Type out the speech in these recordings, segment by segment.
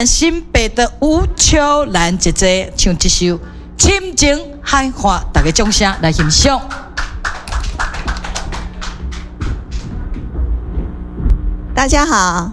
新北的吴秋兰姐姐唱这首《深情海花》，大家掌声来欣赏。大家好。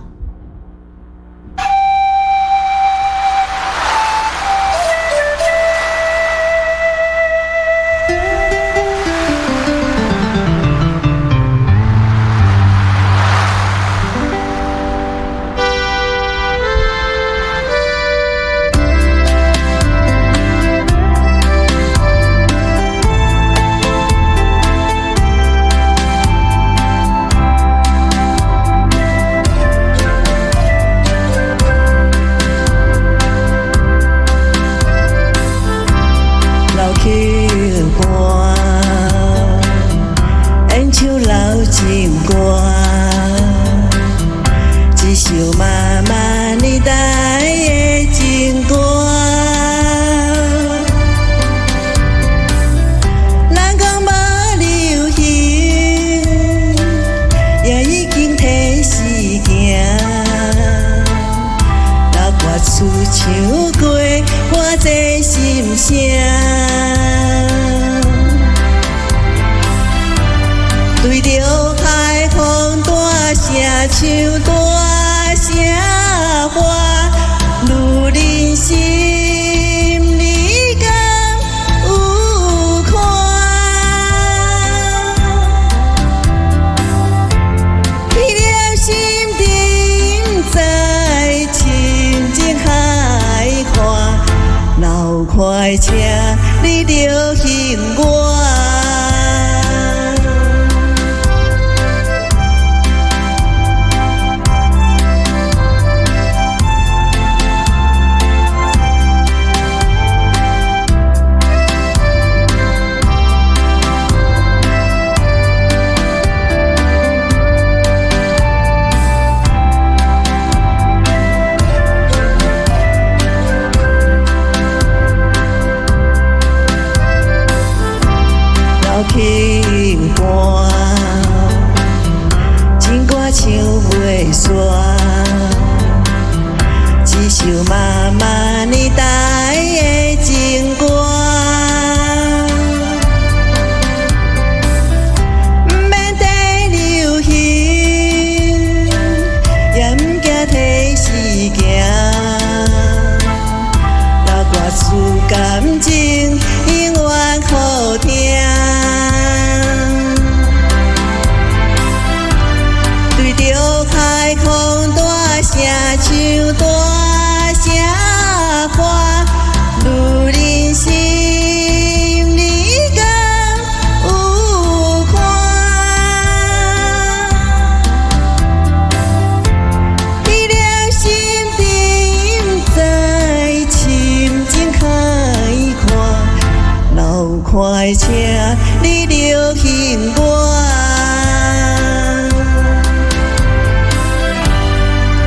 情歌，一首妈妈年代的情歌，人讲无流行，也已经提时行。老歌词唱过，我这心声。对着海风大声唱大声话，女人心里敢有看？彼了心顶在深情海花，老快车你着幸我。轻歌，情歌唱袂煞，一首妈妈年代的情歌，不免地流行，也不惊提时行，老歌词感情永远好听。海风大声唱大声话，女人心里敢有看？彼了心顶在深情海看，老快车你着幸我。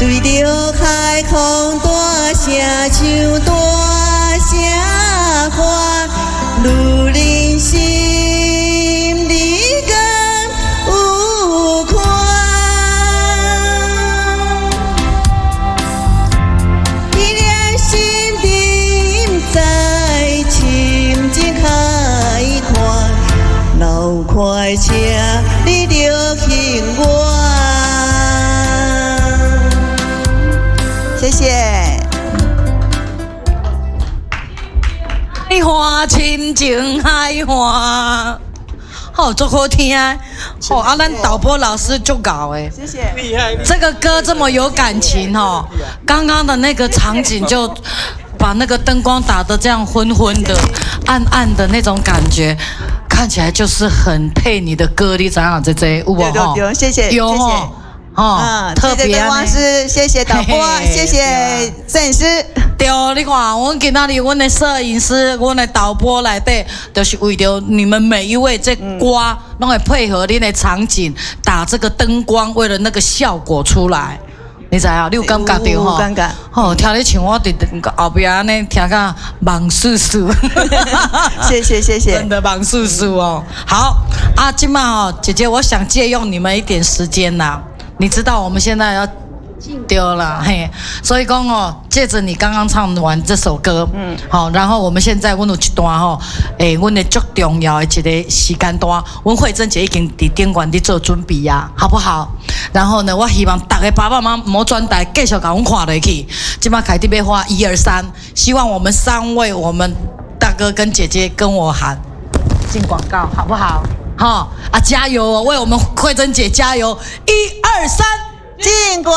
对着海风大声唱大声话，女人心里敢有看？彼了心顶在深情海看，老快车你着幸我。谢谢。海花深情海花，好足好听哦！啊，咱导播老师就搞哎，谢谢，厉害！这个歌这么有感情哦，刚刚的那个场景就把那个灯光打得这样昏昏的、暗暗的那种感觉，看起来就是很配你的歌，你知影这有无吼？有，谢谢，有吼。哦，特别灯光师，谢谢导播，谢谢摄影师。对，你看，阮今仔日阮的摄影师、阮的导播内底，就是为着你们每一位这歌，拢会配合恁的场景，打这个灯光，为了那个效果出来。你知啊？你有感觉到吼？感觉。吼，听你唱，我伫后边安尼听个忙叔叔。谢谢谢谢。真的忙叔叔哦。好啊，今晚哦，姐姐，我想借用你们一点时间呐。你知道我们现在要对了，嘿，所以讲哦，借着你刚刚唱完这首歌，好，然后我们现在我有一段吼，我的最重要的一个时间段，我慧珍姐已经伫顶管伫做准备呀，好不好？然后呢，我希望大家爸爸妈妈莫转台，继续甲阮看落去。今麦凯蒂要花1、2、3，希望我们3位，我们大哥跟姐姐跟我喊进广告，好不好？好啊，加油哦，为我们慧珍姐加油！1、2、3。进广。